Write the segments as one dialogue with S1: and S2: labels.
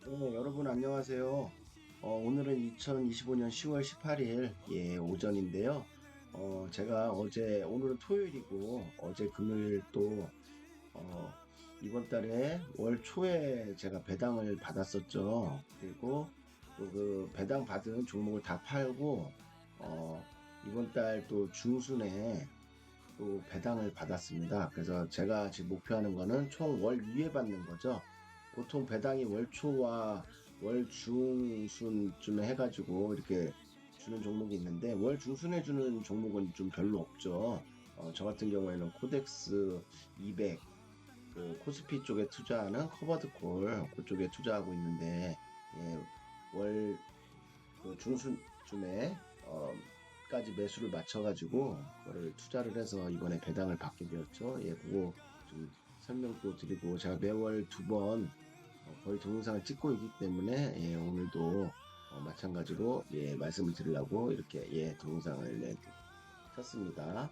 S1: 네, 여러분 안녕하세요. 오늘은 2025년 10월 18일 오전인데요. 제가 오늘은 토요일이고 어제 금요일 또 어, 이번 달에 월 초에 제가 배당을 받았었죠. 그리고 또 그 배당 받은 종목을 다 팔고 어, 이번 달 또 중순에 또 배당을 받았습니다. 그래서 제가 지금 목표하는 거는 총 월 위에 받는 거죠. 보통 배당이 월 초와 월 중순쯤에 해가지고 이렇게 주는 종목이 있는데 월 중순에 주는 종목은 좀 별로 없죠. 저 같은 경우에는 코덱스 200, 그 코스피 쪽에 투자하는 커버드콜 그쪽에 투자하고 있는데 월 그 중순쯤에 까지 매수를 맞춰가지고 그거를 투자를 해서 이번에 배당을 받게 되었죠. 그거 좀 설명도 드리고 제가 매월 두 번 거의 동영상을 찍고 있기 때문에 오늘도 마찬가지로 말씀을 드리려고 이렇게 동영상을 켰습니다.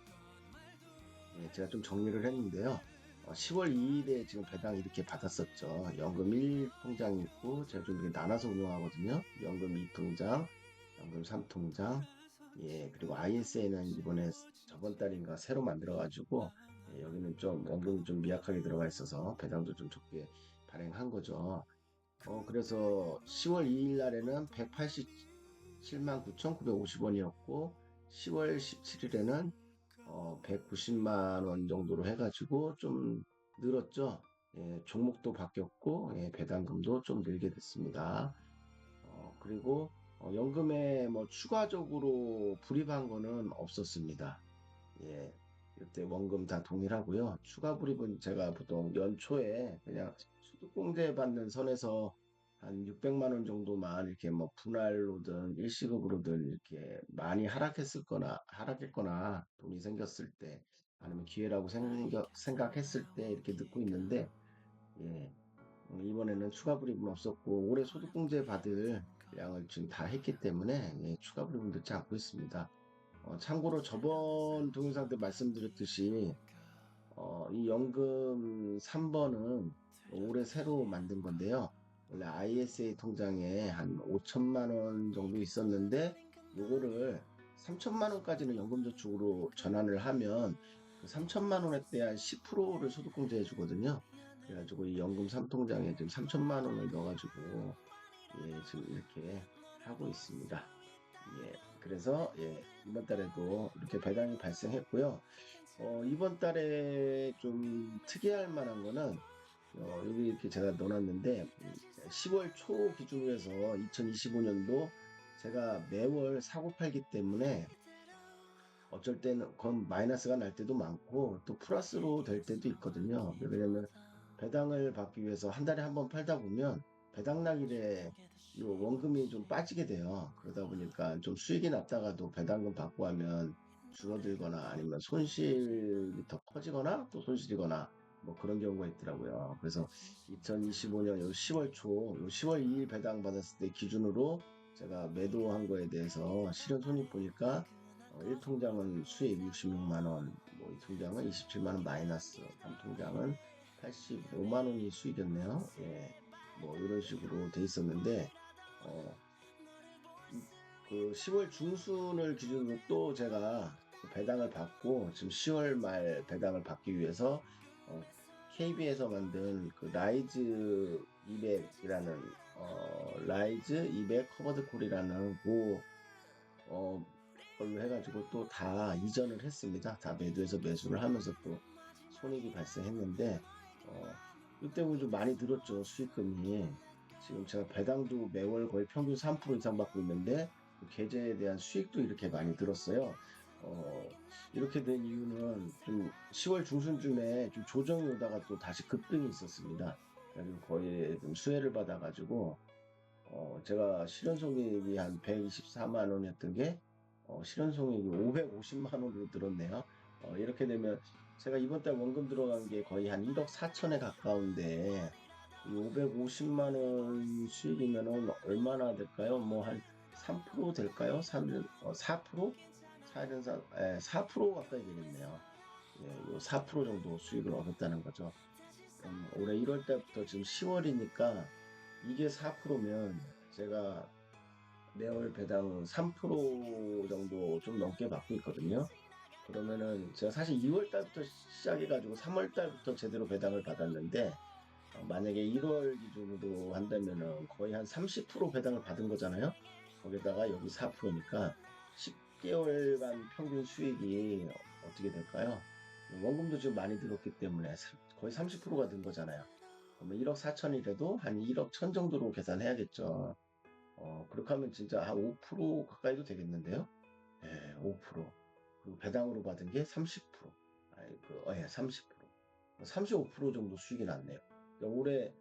S1: 제가 좀 정리를 했는데요. 10월 2일에 지금 배당 이렇게 받았었죠. 연금 1통장 있고 제가 좀 이렇게 나눠서 운영하거든요. 연금 2통장, 연금 3통장, 그리고 ISA는 이번에 저번 달인가 새로 만들어가지고 여기는 좀 연금이 좀 미약하게 들어가 있어서 배당도 좀 적게 발행한 거죠. 그래서 10월 2일 날에는 187만 9,950원이었고 10월 17일에는 190만 원 정도로 해가지고 좀 늘었죠. 종목도 바뀌었고, 배당금도 좀 늘게 됐습니다. 그리고 연금에 뭐 추가적으로 불입한 거는 없었습니다. 예, 이때 원금 다 동일하고요. 추가 불입은 제가 보통 연초에 그냥 소득공제 받는 선에서 한 600만 원 정도만 이렇게 뭐 분할로든 일시금으로든 이렇게 많이 하락했거나 돈이 생겼을 때 아니면 기회라고 생각했을 때 이렇게 넣고 있는데 예, 이번에는 추가 불입은 없었고 올해 소득공제 받을 양을 지금 다 했기 때문에 추가 불입은 넣지 않고 있습니다. 참고로 저번 동영상 때 말씀드렸듯이 이 연금 3번은 올해 새로 만든 건데요. 원래 ISA 통장에 한 5천만 원 정도 있었는데 요거를 3천만 원까지는 연금저축으로 전환을 하면 그 3천만 원에 대한 10%를 소득공제해 주거든요. 그래가지고 이 연금 3통장에 지금 3천만 원을 넣어가지고 지금 이렇게 하고 있습니다. 그래서 이번 달에도 이렇게 배당이 발생했고요. 이번 달에 좀 특이할 만한 거는 여기 이렇게 제가 넣어놨는데 10월 초 기준으로 해서 2025년도 제가 매월 사고 팔기 때문에 어쩔 때는 그건 마이너스가 날 때도 많고 또 플러스로 될 때도 있거든요. 왜냐면 배당을 받기 위해서 한 달에 한 번 팔다 보면 배당 날일에 이 원금이 좀 빠지게 돼요. 그러다 보니까 좀 수익이 났다가도 배당금 받고 하면 줄어들거나 아니면 손실이 더 커지거나 또 손실이거나 뭐 그런 경우가 있더라고요. 그래서 2025년 10월 초, 10월 2일 배당 받았을 때 기준으로 제가 매도한 거에 대해서 실현 손익 보니까 1통장은 수익 66만 원, 뭐 2통장은 27만 원 마이너스, 3통장은 85만 원이 수익이었네요. 뭐 이런 식으로 돼 있었는데 어, 그 10월 중순을 기준으로 또 제가 그 배당을 받고 지금 10월 말 배당을 받기 위해서 KB에서 만든 그 라이즈 200이라는 라이즈 200 커버드 콜이라는 어, 걸로 해가지고 또 다 이전을 했습니다. 다 매도해서 매수를 하면서 또 손익이 발생했는데, 이때문에 좀 많이 들었죠. 수익금이. 지금 제가 배당도 매월 거의 평균 3% 이상 받고 있는데, 그 계좌에 대한 수익도 이렇게 많이 들었어요. 어, 이렇게 된 이유는 좀 10월 중순쯤에 좀 조정이 오다가 또 다시 급등이 있었습니다. 그래서 거의 좀 수혜를 받아가지고, 제가 실현손익이 한 124만 원이었던 게, 실현손익이 550만 원으로 늘었네요. 이렇게 되면 제가 이번 달 원금 들어간 게 거의 한 1억 4천에 가까운데, 이 550만 원 수익이면은 얼마나 될까요? 뭐 한 3% 될까요? 4%? 4% 가까이 되겠네요. 요 4% 정도 수익을 얻었다는 거죠. 올해 1월 달부터 지금 10월이니까 이게 4%면 제가 매월 배당 3% 정도 좀 넘게 받고 있거든요. 그러면은 제가 사실 2월 달부터 시작해가지고 3월 달부터 제대로 배당을 받았는데 만약에 1월 기준으로 한다면은 거의 한 30% 배당을 받은 거잖아요. 거기다가 여기 4%니까 10개월간 평균 수익이 어떻게 될까요? 원금도 지금 많이 들었기 때문에 거의 30%가 든 거잖아요. 그러면 1억 4천이라도 한 1억 천 정도로 계산해야겠죠. 그렇게 하면 진짜 한 5% 가까이도 되겠는데요. 예, 5%. 그리고 배당으로 받은 게 30%. 아이, 예, 30%. 35% 정도 수익이 났네요. 그러니까 올해,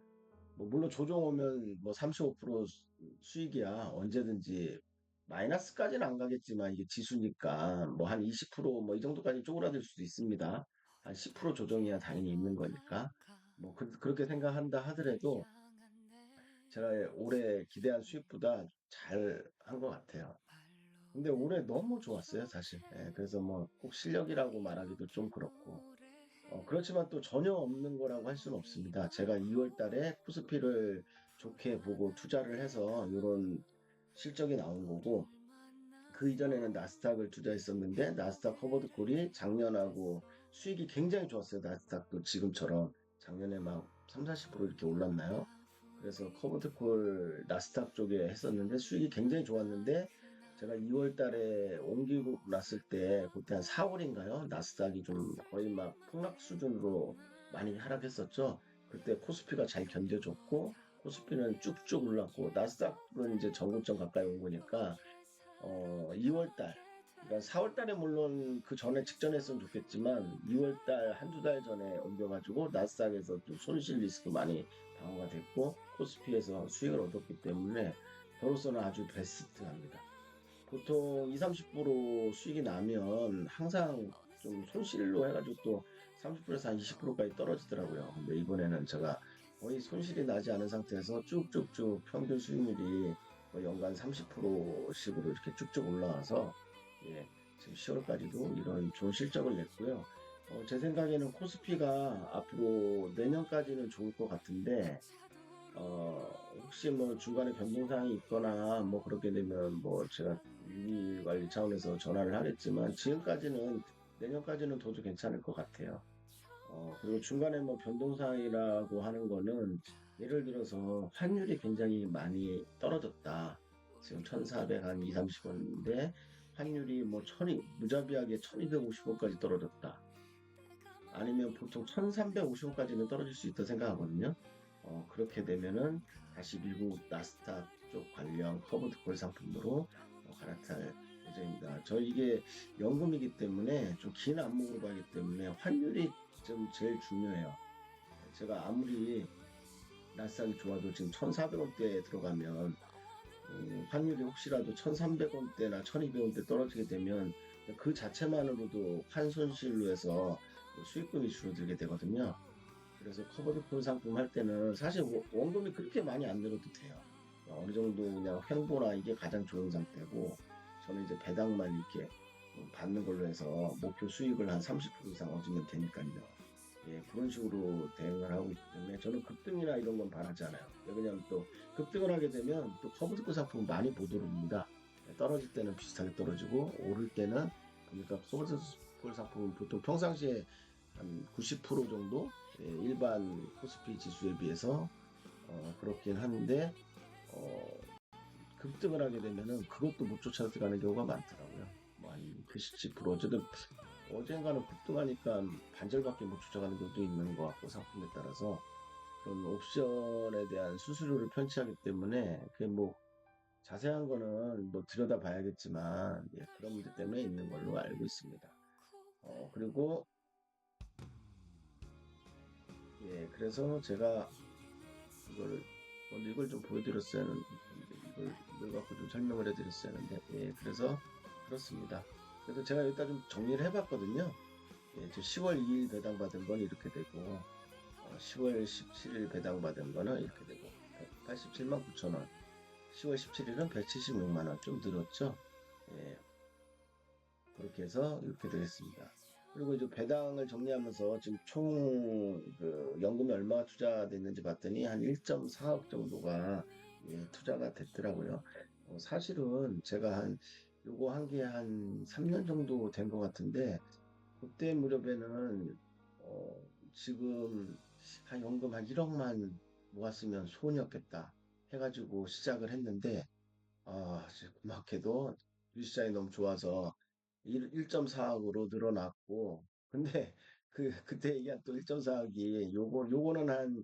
S1: 뭐 물론 조정 오면 뭐 35% 수익이야. 언제든지 마이너스까지는 안 가겠지만 이게 지수니까 뭐 한 20%뭐 이 정도까지 쪼그라들 수도 있습니다. 한 10% 조정이야 당연히 있는 거니까. 뭐 그렇게 생각한다 하더라도 제가 올해 기대한 수익보다 잘 한 것 같아요. 근데 올해 너무 좋았어요, 사실. 예, 그래서 뭐 꼭 실력이라고 말하기도 좀 그렇고. 그렇지만 또 전혀 없는 거라고 할 수는 없습니다. 제가 2월 달에 코스피를 좋게 보고 투자를 해서 이런 실적이 나온 거고, 그 이전에는 나스닥을 투자했었는데, 나스닥 커버드 콜이 작년하고 수익이 굉장히 좋았어요. 나스닥도 지금처럼. 작년에 막 3, 40% 이렇게 올랐나요? 그래서 커버드콜 나스닥 쪽에 했었는데 수익이 굉장히 좋았는데 제가 2월 달에 옮기고 났을 때 그때 한 4월인가요? 나스닥이 좀 거의 막 폭락 수준으로 많이 하락했었죠. 그때 코스피가 잘 견뎌줬고 코스피는 쭉쭉 올랐고 나스닥은 이제 전고점 가까이 온 거니까 2월 달 그러니까 4월 달에 물론 그 전에 직전에 했으면 좋겠지만 2월 달 한두 달 전에 옮겨가지고 나스닥에서 좀 손실 리스크 많이 방어가 됐고 코스피에서 수익을 얻었기 때문에 저로서는 아주 베스트합니다. 보통 2, 30% 수익이 나면 항상 좀 손실로 해가지고 또 30%에서 한 20%까지 떨어지더라고요. 근데 이번에는 제가 거의 손실이 나지 않은 상태에서 쭉쭉쭉 평균 수익률이 뭐 연간 30%씩으로 이렇게 쭉쭉 올라와서 예, 지금 10월까지도 이런 좋은 실적을 냈고요. 제 생각에는 코스피가 앞으로 내년까지는 좋을 것 같은데 혹시 뭐 중간에 변동사항이 있거나 뭐 그렇게 되면 뭐 제가 위기 관리 차원에서 전화를 하겠지만 지금까지는 내년까지는 더도 괜찮을 것 같아요. 그리고 중간에 뭐 변동사항이라고 하는 거는 예를 들어서 환율이 굉장히 많이 떨어졌다. 지금 1,400 한 2, 30원인데 환율이 뭐 무자비하게 1,250원까지 떨어졌다. 아니면 보통 1350원까지는 떨어질 수 있다 생각하거든요. 그렇게 되면은 다시 미국 나스닥 쪽 관련 커버드 콜 상품으로 갈아탈 예정입니다. 저 이게 연금이기 때문에 좀 긴 안목으로 가기 때문에 환율이 좀 제일 중요해요. 제가 아무리 나스닥이 좋아도 지금 1,400원대에 들어가면 환율이 혹시라도 1,300원대나 1,200원대 떨어지게 되면 그 자체만으로도 환 손실로 해서 수익금이 줄어들게 되거든요. 그래서 커버드콜 상품 할 때는 사실 원금이 그렇게 많이 안 들어도 돼요. 어느 정도 그냥 횡보나 이게 가장 좋은 상태고 저는 이제 배당만 이렇게 받는 걸로 해서 목표 수익을 한 30% 이상 얻으면 되니까요. 예, 그런 식으로 대응을 하고 있기 때문에 저는 급등이나 이런 건 바라지 않아요. 왜냐하면 또 급등을 하게 되면 또 커브드콜 상품 많이 못 오릅니다. 떨어질 때는 비슷하게 떨어지고 오를 때는 보니까 커브드콜 상품은 보통 평상시에 한 90% 정도 일반 코스피 지수에 비해서 그렇긴 한데 어, 급등을 하게 되면은 그것도 못 쫓아가는 경우가 많더라고요. 뭐한 90, 10% 어쨌든 어젠가는 급등하니까 반절밖에 못 쫓아가는 경우도 있는 것 같고 상품에 따라서 그런 옵션에 대한 수수료를 편취하기 때문에 그게 뭐 자세한 거는 뭐 들여다봐야겠지만 예, 그런 문제 때문에 있는 걸로 알고 있습니다. 그리고 예, 그래서 제가 이걸 먼저 이걸 좀 보여드렸어야 하는데 이걸 갖고 좀 설명을 해드렸어야 하는데 예, 그래서 그렇습니다. 그래서 제가 여기다 좀 정리를 해봤거든요. 예, 저 10월 2일 배당받은 건 이렇게 되고 10월 17일 배당받은 거는 이렇게 되고 187만 9천 원 10월 17일은 176만 원 좀 늘었죠. 예, 그렇게 해서 이렇게 되겠습니다. 그리고 이제 배당을 정리하면서 지금 총 그 연금이 얼마가 투자됐는지 봤더니 한 1.4억 정도가 예, 투자가 됐더라고요. 사실은 제가 요거 한 게 한 3년 정도 된 것 같은데 그때 무렵에는 지금 한 연금 한 1억만 모았으면 소원이었겠다 해가지고 시작을 했는데 고맙게도 주식시장이 너무 좋아서 1.4억으로 늘어났고, 근데 그때 얘기한 또 1.4억이 요거는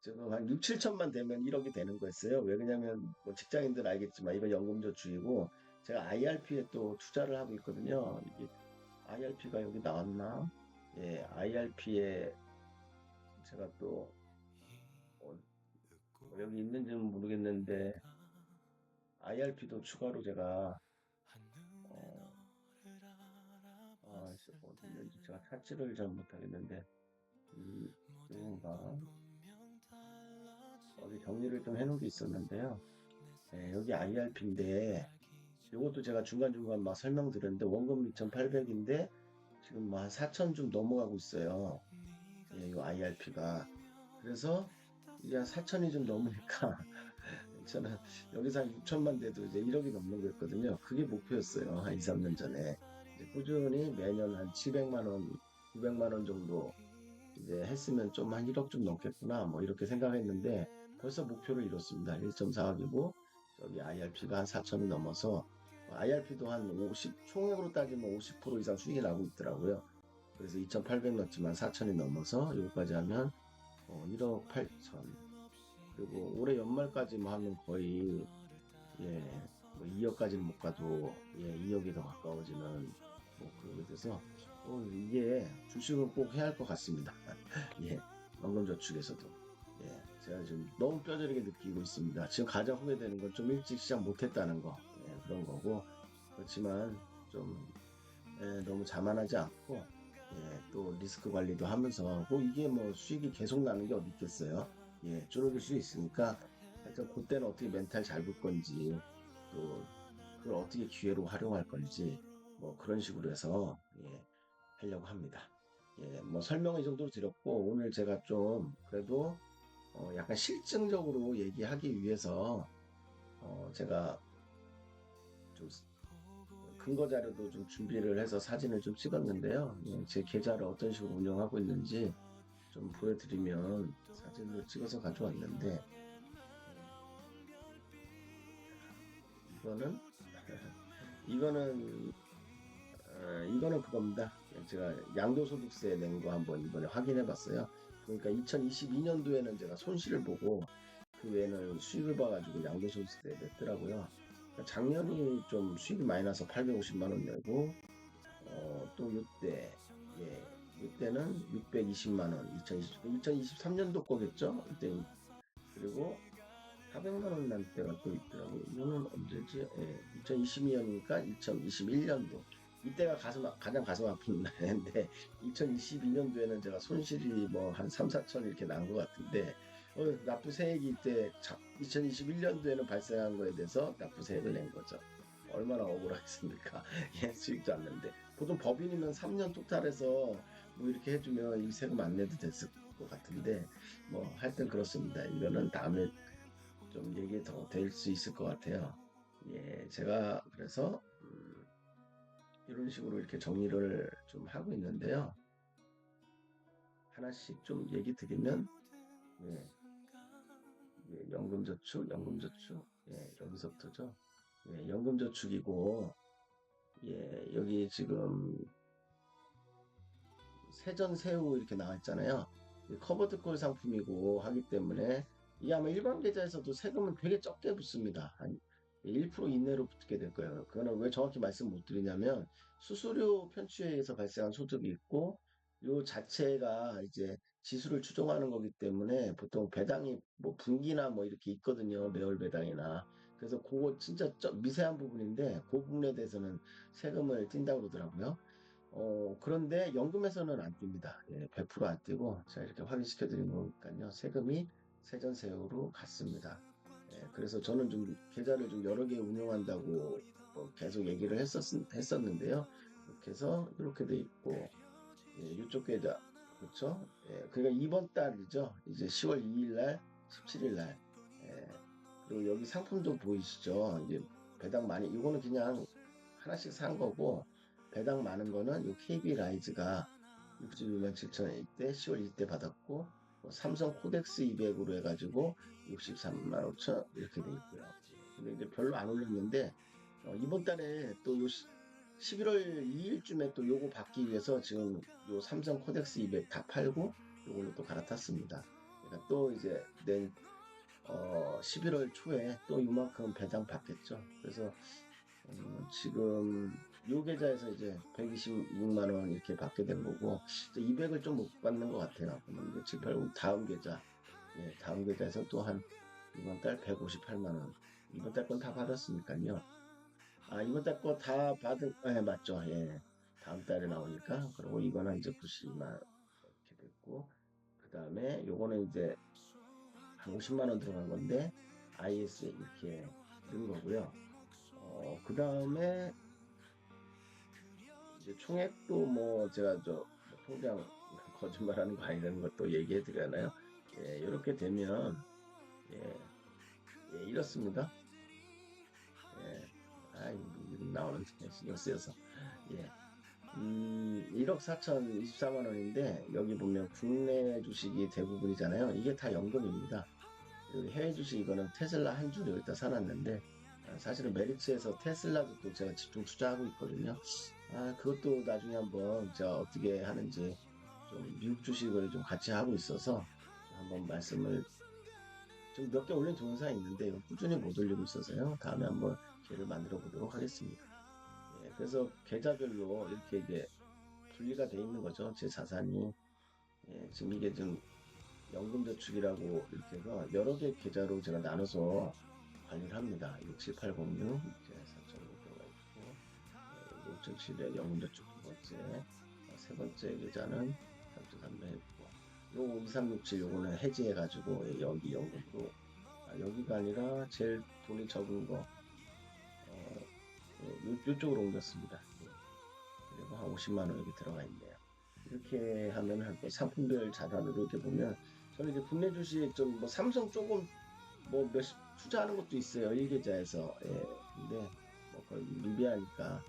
S1: 지금 한 6, 7천만 되면 1억이 되는 거였어요. 왜 그러냐면 뭐 직장인들 알겠지만 이거 연금저축이고 제가 IRP에 또 투자를 하고 있거든요. 이게 IRP가 여기 나왔나? 예, IRP에 제가 또 어, 여기 있는지는 모르겠는데 IRP도 추가로 제가 어, 어디 있는지 제가 찾지를 잘 못하겠는데, 요건가? 어디 정리를 좀 해놓은 게 있었는데요. 네, 여기 IRP인데, 요것도 제가 중간중간 막 설명드렸는데, 원금 2,800인데, 지금 뭐 한 4천 좀 넘어가고 있어요. 예, 요 IRP가. 그래서 이게 한 4천이 좀 넘으니까, 저는 여기서 한 6천만 돼도 이제 1억이 넘는 거였거든요. 그게 목표였어요. 한 2, 3년 전에. 이제 꾸준히 매년 한 700만 원, 900만 원 정도 이제 했으면 좀 한 1억 좀 넘겠구나 뭐 이렇게 생각했는데 벌써 목표를 이뤘습니다. 1.4억이고 저기 IRP가 한 4천이 넘어서 IRP도 한 50, 총액으로 따지면 50% 이상 수익이 나고 있더라고요. 그래서 2,800 넣었지만 4천이 넘어서 이거까지 하면 1억 8천, 그리고 올해 연말까지 뭐 하면 거의 예, 뭐 2억까지는 못 가도 예, 2억이 더 가까워지는 뭐 그렇게 돼서 이게 주식은 꼭 해야 할 것 같습니다. 예, 연금저축에서도 예, 제가 지금 너무 뼈저리게 느끼고 있습니다. 지금 가장 후회되는 건 좀 일찍 시작 못했다는 거 예, 그런 거고 그렇지만 좀 너무 자만하지 않고 또 리스크 관리도 하면서 뭐 이게 뭐 수익이 계속 나는 게 어디 있겠어요? 예, 줄어들 수 있으니까 하여튼 그때는 어떻게 멘탈 잡을 건지 또 그걸 어떻게 기회로 활용할 건지 뭐 그런 식으로 해서 예, 하려고 합니다. 예, 뭐 설명을 이 정도로 드렸고 오늘 제가 좀 그래도 약간 실증적으로 얘기하기 위해서 제가 좀 근거 자료도 좀 준비를 해서 사진을 좀 찍었는데요. 예, 제 계좌를 어떤 식으로 운영하고 있는지 좀 보여드리면 사진을 찍어서 가져왔는데 예, 이거는 이거는 이거는 그겁니다. 제가 양도소득세 낸 거 한번 이번에 확인해 봤어요. 그러니까 2022년도에는 제가 손실을 보고 그 외에는 수익을 봐가지고 양도소득세 냈더라고요. 그러니까 작년이 좀 수익이 많이 나서 850만 원 내고 또 이때 예 이때는 620만 원 2023년도 거겠죠? 이때 그리고 400만 원 난 때가 또 있더라고요. 이거는 언제지? 예, 2022년이니까 2021년도. 이때가 가장 가슴 아픈 날인데, 2022년도에는 제가 손실이 뭐 한 3, 4천 이렇게 난 것 같은데, 납부세액이 이때 2021년도에는 발생한 거에 대해서 납부세액을 낸 거죠. 얼마나 억울하겠습니까? 예, 수익도 안 내는데. 보통 법인이면 3년 토탈해서 뭐 이렇게 해주면 이 세금 안 내도 됐을 것 같은데, 뭐 하여튼 그렇습니다. 이거는 다음에 좀 얘기 더 될 수 있을 것 같아요. 예, 제가 그래서 이런 식으로 이렇게 정리를 좀 하고 있는데요. 하나씩 좀 얘기 드리면 예, 연금저축, 예, 여기서부터죠. 예, 연금저축이고 예, 여기 지금 세전세후 이렇게 나와 있잖아요. 커버드 콜 상품이고 하기 때문에 이게 아마 일반 계좌에서도 세금은 되게 적게 붙습니다. 한 1% 이내로 붙게 될 거예요. 그거는 왜 정확히 말씀 못 드리냐면 수수료 편취에 의해서 발생한 소득이 있고 요 자체가 이제 지수를 추종하는 거기 때문에 보통 배당이 뭐 분기나 뭐 이렇게 있거든요. 매월 배당이나. 그래서 그거 진짜 미세한 부분인데 그 부분에 대해서는 세금을 띈다고 그러더라고요. 그런데 연금에서는 안 띱니다. 예, 100%안 띄고 제가 이렇게 확인시켜 드린 거니까요. 세금이 세전세율로 같습니다. 예, 그래서 저는 좀 계좌를 좀 여러 개 운영한다고 계속 얘기를 했었는데요. 이렇게 해서 이렇게 돼 있고 예, 이쪽 계좌. 그렇죠? 예, 그러니까 이번 달이죠. 이제 10월 2일 날, 17일 날. 예, 그리고 여기 상품도 보이시죠? 이제 배당 많이, 이거는 그냥 하나씩 산 거고, 배당 많은 거는 요 KB 라이즈가 61만 7천 원일 때 10월 2일 때 받았고, 뭐 삼성 코덱스 200으로 해가지고 63만 5천 이렇게 돼 있고요. 근데 이제 별로 안 올렸는데, 이번 달에 또 요 11월 2일쯤에 또 요거 받기 위해서 지금 요 삼성 코덱스 200 다 팔고 요걸로 또 갈아탔습니다. 그러니까 또 이제 11월 초에 또 이만큼 배당 받겠죠. 그래서 지금 요 계좌에서 이제 126만 원 이렇게 받게 된 거고 200을 좀 못 받는 것 같아요. 그러면 이제 7, 8, 다음 계좌, 예, 다음 계좌에서 또 한 이번 달 158만 원, 이번 달 건 다 받았으니까요. 아, 이번 달 거 다 받은, 예, 맞죠. 예. 다음 달에 나오니까. 그리고 이거는 이제 92만 원 이렇게 됐고, 그 다음에 요거는 이제 한 50만 원 들어간 건데, IS에 이렇게 넣은 거고요. 그 다음에 이제 총액도 뭐 제가 뭐 통장 거짓말하는 거 아니라는 것도 얘기해 드려나요? 예, 이렇게 되면, 예, 예, 이렇습니다. 예, 이름 나오는데 신경 쓰여서. 예. 1억 4,024만 원인데 여기 보면 국내 주식이 대부분이잖아요. 이게 다 연금입니다. 그리고 해외 주식 이거는 테슬라 한 주를 여기다 사놨는데 사실은 메리츠에서 테슬라도 또 제가 집중 투자하고 있거든요. 아, 그것도 나중에 한번 제가 어떻게 하는지 좀 미국 주식을 좀 같이 하고 있어서 좀 한번 말씀을 좀 몇 개 올린 동영상이 있는데 꾸준히 못 올리고 있어서요. 다음에 한번 기회를 만들어 보도록 하겠습니다. 예, 그래서 계좌별로 이렇게 이제 분리가 돼 있는 거죠. 제 자산이. 예, 지금 이게 좀 연금저축이라고 이렇게 해서 여러 개 계좌로 제가 나눠서 관리를 합니다. 67806 이제 4,500 들어가 있고, 5,700 연금저축 두 번째, 세 번째 계좌는 3,300 했고, 요 2367 요거는 해지해가지고 여기 연금으로, 여기가 아니라 제일 돈이 적은 거, 요쪽으로 옮겼습니다. 예. 그리고 한 50만 원 여기 들어가 있네요. 이렇게 하면 한또 상품별 자산으로 이렇게 보면 저는 이제 국내 주식 좀 뭐 삼성 조금 뭐 몇십 투자하는 것도 있어요. 일계좌에서. 예. 근데 뭐 거의 미비하니까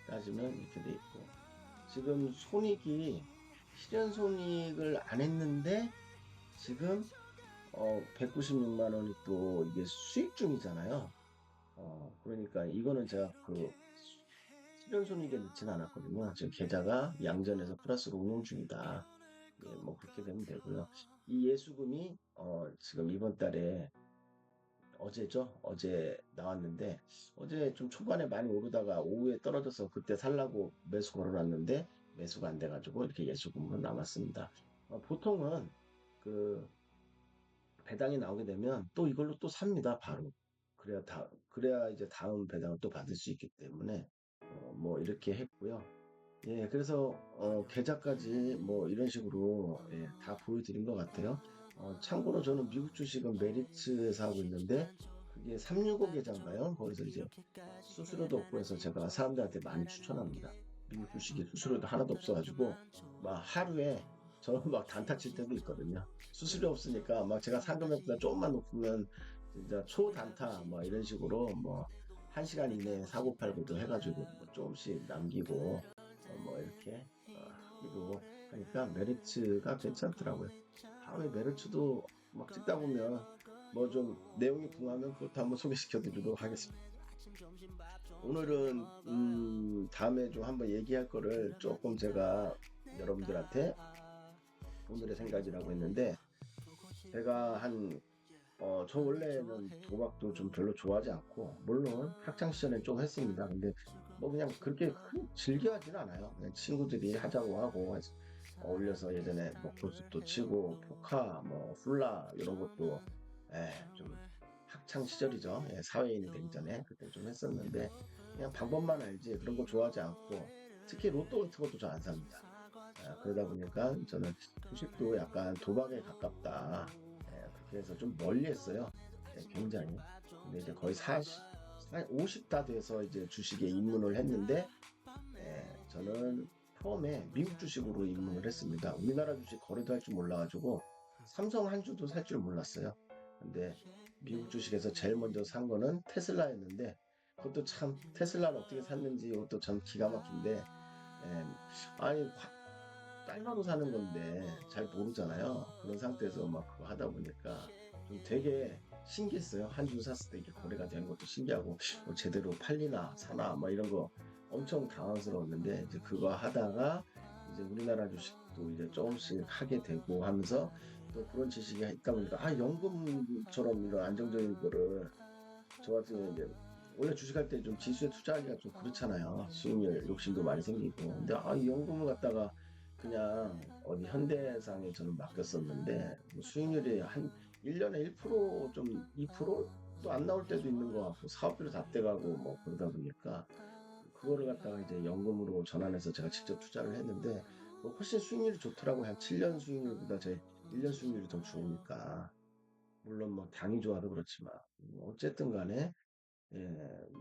S1: 따지면 이렇게 돼 있고 지금 손익이 실현 손익을 안 했는데 지금 196만 원이 또 이게 수익 중이잖아요. 그러니까 이거는 제가 그 실현손익에 넣지는 않았거든요. 지금 계좌가 양전에서 플러스로 운용 중이다. 예, 뭐 그렇게 되면 되고요. 이 예수금이 지금 이번 달에 어제죠? 어제 나왔는데 어제 좀 초반에 많이 오르다가 오후에 떨어져서 그때 살라고 매수 걸어놨는데 매수가 안 돼가지고 이렇게 예수금으로 남았습니다. 보통은 그 배당이 나오게 되면 또 이걸로 또 삽니다. 바로. 그래야 이제 다음 배당을 또 받을 수 있기 때문에 뭐 이렇게 했고요. 예, 그래서 계좌까지 뭐 이런 식으로 예, 다 보여드린 것 같아요. 참고로 저는 미국 주식은 메리츠에서 하고 있는데 그게 365 계좌인가요? 거기서 이제 수수료도 없고 해서 제가 사람들한테 많이 추천합니다. 미국 주식이 수수료도 하나도 없어가지고 막 하루에 저는 막 단타 칠 때도 있거든요. 수수료 없으니까 막 제가 산 금액보다 조금만 높으면 진짜 초단타 뭐 이런 식으로 뭐 1시간 이내에 사고 팔고도 해가지고 뭐 조금씩 남기고 뭐 이렇게 하기도 하니까 메리츠가 괜찮더라고요. 다음에 메리츠도 막 찍다 보면 뭐 좀 내용이 궁금하면 그것도 한번 소개시켜 드리도록 하겠습니다. 오늘은 다음에 좀 한번 얘기할 거를 조금 제가 여러분들한테 오늘의 생각이라고 했는데 제가 저 원래는 도박도 좀 별로 좋아하지 않고, 물론 학창 시절엔 좀 했습니다. 근데 뭐 그냥 그렇게 즐겨하진 않아요. 그냥 친구들이 하자고 하고 어울려서 예전에 뭐 고스도 치고 포카, 뭐 훌라 이런 것도 좀 학창 시절이죠. 예, 사회인이 되기 전에 그때 좀 했었는데 그냥 방법만 알지 그런 거 좋아하지 않고 특히 로또 같은 것도 잘 안 삽니다. 그러다 보니까 저는 주식도 약간 도박에 가깝다. 그렇게 해서 좀 멀리 했어요. 굉장히. 근데 이제 거의 50다 돼서 이제 주식에 입문을 했는데, 저는 처음에 미국 주식으로 입문을 했습니다. 우리나라 주식 거래도 할 줄 몰라가지고 삼성 한 주도 살 줄 몰랐어요. 근데 미국 주식에서 제일 먼저 산 거는 테슬라였는데 그것도 참 테슬라를 어떻게 샀는지 이것도 참 기가 막힌데 예, 아니 달러로 사는 건데 잘 모르잖아요. 그런 상태에서 막 그거 하다 보니까 좀 되게 신기했어요. 한 주 샀을 때 이게 거래가 되는 것도 신기하고 뭐 제대로 팔리나 사나 막 이런 거 엄청 당황스러웠는데 이제 그거 하다가 이제 우리나라 주식도 이제 조금씩 하게 되고 하면서 또 그런 지식이 있다 보니까 아 연금처럼 이런 안정적인 거를 저 같은 경우는 이제 원래 주식할 때 좀 지수에 투자하기가 좀 그렇잖아요. 수익률 욕심도 많이 생기고. 근데 이 연금을 갖다가 그냥 어디 현대상에 저는 맡겼었는데 뭐 수익률이 한 1년에 1%좀 2%도 안 나올 때도 있는 것 같고 사업비로 다 떼가고 뭐 그러다 보니까 그거를 갖다가 이제 연금으로 전환해서 제가 직접 투자를 했는데 뭐 훨씬 수익률이 좋더라고요. 한 7년 수익률보다 제 1년 수익률이 더 좋으니까. 물론 뭐 당이 좋아도 그렇지만 어쨌든 간에 예,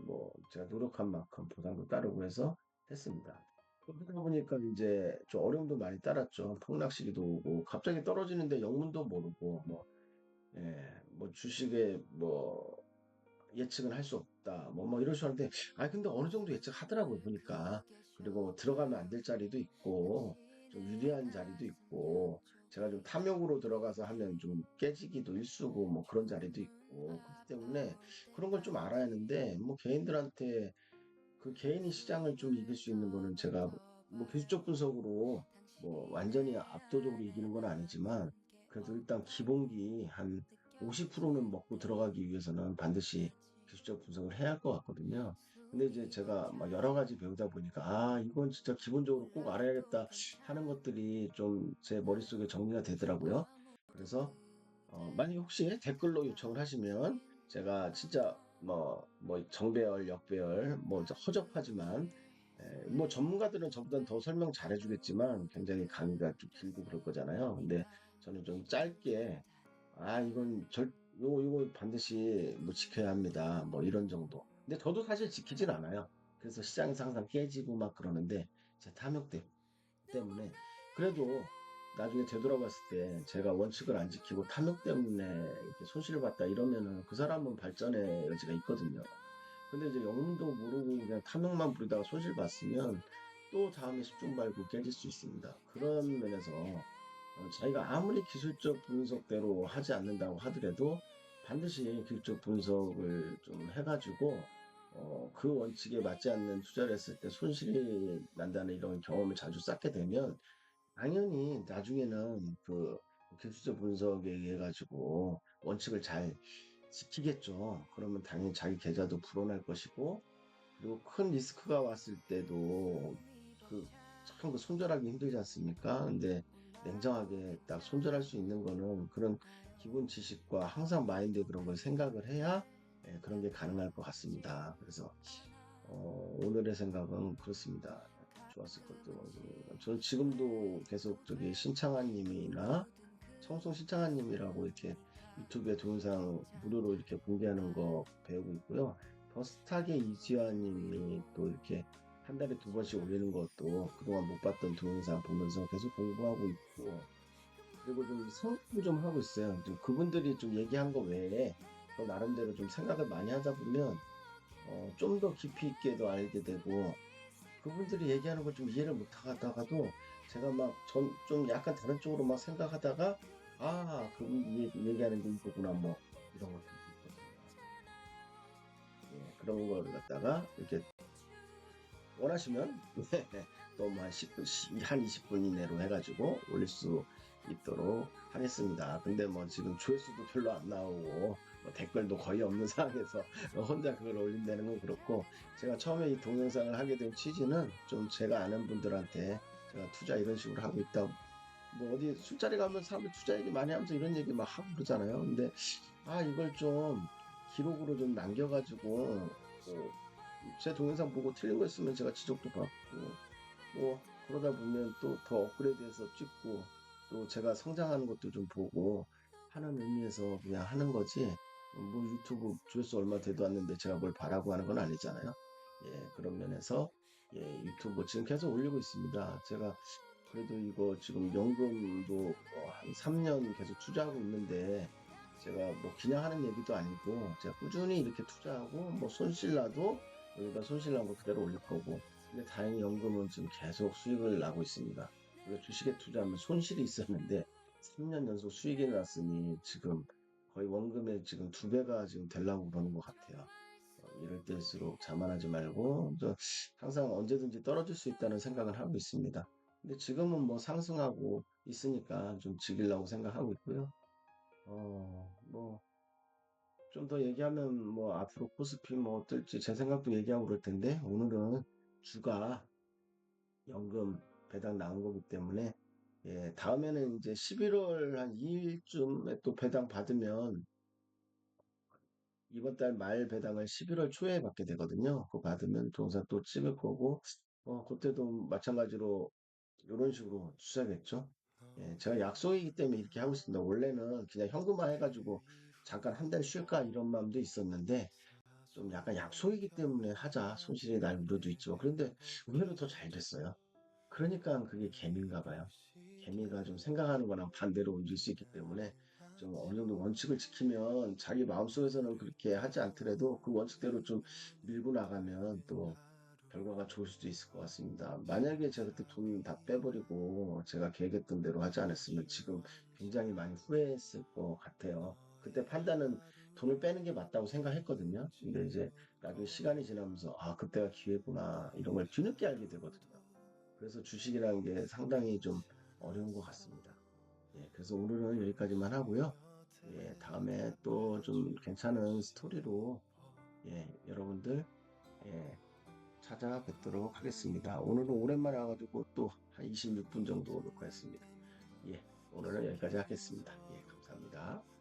S1: 뭐 제가 노력한 만큼 보상도 따르고 해서 했습니다. 그러다 보니까 이제 좀 어려움도 많이 따랐죠. 폭락 시기도 오고 갑자기 떨어지는데 영문도 모르고 뭐 예, 뭐 주식에 뭐 예측은 할 수 없다. 뭐 이럴 줄 알았는데 근데 어느 정도 예측하더라고요 보니까. 그리고 들어가면 안 될 자리도 있고 좀 유리한 자리도 있고 제가 좀 탐욕으로 들어가서 하면 좀 깨지기도 일수고 뭐 그런 자리도 있고 그렇기 때문에 그런 걸 좀 알아야 하는데 뭐 개인들한테 그 개인이 시장을 좀 이길 수 있는 거는 제가 뭐 기술적 분석으로 뭐 완전히 압도적으로 이기는 건 아니지만 그래도 일단 기본기 한 50%는 먹고 들어가기 위해서는 반드시 기술적 분석을 해야 할 것 같거든요. 근데 이제 제가 막 여러 가지 배우다 보니까 이건 진짜 기본적으로 꼭 알아야겠다 하는 것들이 좀 제 머릿속에 정리가 되더라고요. 그래서 만약에 혹시 댓글로 요청을 하시면 제가 진짜 뭐 정배열, 역배열, 뭐 허접하지만 뭐 전문가들은 저보다 더 설명 잘해주겠지만 굉장히 강의가 좀 길고 그럴 거잖아요. 근데 저는 좀 짧게 이건 요거 반드시 뭐 지켜야 합니다. 뭐 이런 정도. 근데 저도 사실 지키진 않아요. 그래서 시장에서 항상 깨지고 막 그러는데 제 탐욕 때문에 그래도 나중에 되돌아봤을 때 제가 원칙을 안 지키고 탐욕 때문에 이렇게 손실을 봤다 이러면은 그 사람은 발전의 여지가 있거든요. 근데 이제 영문도 모르고 그냥 탐욕만 부리다가 손실 봤으면 또 다음에 십중 발구 깨질 수 있습니다. 그런 면에서 자기가 아무리 기술적 분석대로 하지 않는다고 하더라도 반드시 기술적 분석을 좀 해가지고 그 원칙에 맞지 않는 투자를 했을 때 손실이 난다는 이런 경험을 자주 쌓게 되면 당연히 나중에는 그 기술적 분석에 의해 가지고 원칙을 잘 지키겠죠. 그러면 당연히 자기 계좌도 불어날 것이고 그리고 큰 리스크가 왔을 때도 그 참 그 손절하기 힘들지 않습니까? 근데 냉정하게 딱 손절할 수 있는 거는 그런 기본 지식과 항상 마인드에 그런 걸 생각을 해야 그런 게 가능할 것 같습니다. 그래서 오늘의 생각은 그렇습니다. 좋았을 것도 저는 지금도 계속 저기 신창한 님이나 청송 신창한 님이라고 이렇게 유튜브에 동영상 무료로 이렇게 공개하는 거 배우고 있고요. 더스타게 이지아 님이 또 이렇게 한 달에 두 번씩 올리는 것도 그동안 못 봤던 동영상 보면서 계속 공부하고 있고 그리고 좀 생각도 좀 하고 있어요. 좀 그분들이 좀 얘기한 거 외에 또 나름대로 좀 생각을 많이 하다 보면 좀 더 깊이 있게도 알게 되고 그분들이 얘기하는 걸 좀 이해를 못 하다가도 제가 막 좀 약간 다른 쪽으로 막 생각하다가 그분이 얘기하는 게 이거구나 뭐 이런 것도 있거든요. 예, 그런 걸 갖다가 이렇게 원하시면 또뭐한 10분, 한 20분 이내로 해가지고 올릴 수 있도록 하겠습니다. 근데 뭐 지금 조회수도 별로 안 나오고 뭐 댓글도 거의 없는 상황에서 혼자 그걸 올린다는 건 그렇고 제가 처음에 이 동영상을 하게 된 취지는 좀 제가 아는 분들한테 제가 투자 이런 식으로 하고 있다. 뭐 어디 술자리 가면 사람들 투자 얘기 많이 하면서 이런 얘기 막 하고 그러잖아요. 근데 이걸 좀 기록으로 좀 남겨가지고 제 동영상 보고 틀린 거 있으면 제가 지적도 받고 뭐 그러다 보면 또 더 업그레이드해서 찍고 또 제가 성장하는 것도 좀 보고 하는 의미에서 그냥 하는 거지 뭐 유튜브 조회수 얼마 되도 않는데 제가 뭘 바라고 하는 건 아니잖아요. 예, 그런 면에서 예, 유튜브 지금 계속 올리고 있습니다. 제가 그래도 이거 지금 연금도 한 3년 계속 투자하고 있는데 제가 뭐 그냥 하는 얘기도 아니고 제가 꾸준히 이렇게 투자하고 뭐 손실 나도 여기다 손실 난 거 그대로 올릴 거고 근데 다행히 연금은 지금 계속 수익을 나고 있습니다. 우리가 주식에 투자하면 손실이 있었는데 3년 연속 수익이 났으니 지금 거의 원금의 지금 2배가 지금 되려고 그러는 것 같아요. 이럴 때일수록 자만하지 말고 항상 언제든지 떨어질 수 있다는 생각을 하고 있습니다. 근데 지금은 뭐 상승하고 있으니까 좀 즐기려고 생각하고 있고요. 뭐 좀 더 얘기하면 뭐 앞으로 코스피 뭐 어떨지 제 생각도 얘기하고 그럴 텐데 오늘은 주가 연금 배당 나온 거기 때문에 예, 다음에는 이제 11월 한 2일쯤에 또 배당 받으면 이번 달 말 배당을 11월 초에 받게 되거든요. 그거 받으면 동사 또 찍을 거고, 그때도 마찬가지로 이런 식으로 주셔야겠죠. 예, 제가 약속이기 때문에 이렇게 하고 있습니다. 원래는 그냥 현금화 해가지고 잠깐 한 달 쉴까 이런 마음도 있었는데, 좀 약간 약속이기 때문에 하자. 손실이 날 우려도 있지만. 그런데 의외로 더 잘 됐어요. 그러니까 그게 개미인가 봐요. 개미가 좀 생각하는 거랑 반대로 움직일 수 있기 때문에 좀 어느 정도 원칙을 지키면 자기 마음속에서는 그렇게 하지 않더라도 그 원칙대로 좀 밀고 나가면 또 결과가 좋을 수도 있을 것 같습니다. 만약에 제가 그때 돈 다 빼버리고 제가 계획했던 대로 하지 않았으면 지금 굉장히 많이 후회했을 것 같아요. 그때 판단은 돈을 빼는 게 맞다고 생각했거든요. 근데 이제 나중에 시간이 지나면서 아, 그때가 기회구나 이런 걸 뒤늦게 알게 되거든요. 그래서 주식이라는 게 상당히 좀 어려운 것 같습니다. 예, 그래서 오늘은 여기까지만 하고요. 예, 다음에 또 좀 괜찮은 스토리로 예, 여러분들 예, 찾아뵙도록 하겠습니다. 오늘은 오랜만에 와가지고 또 한 26분 정도 녹화했습니다. 예, 오늘은 여기까지 하겠습니다. 예, 감사합니다.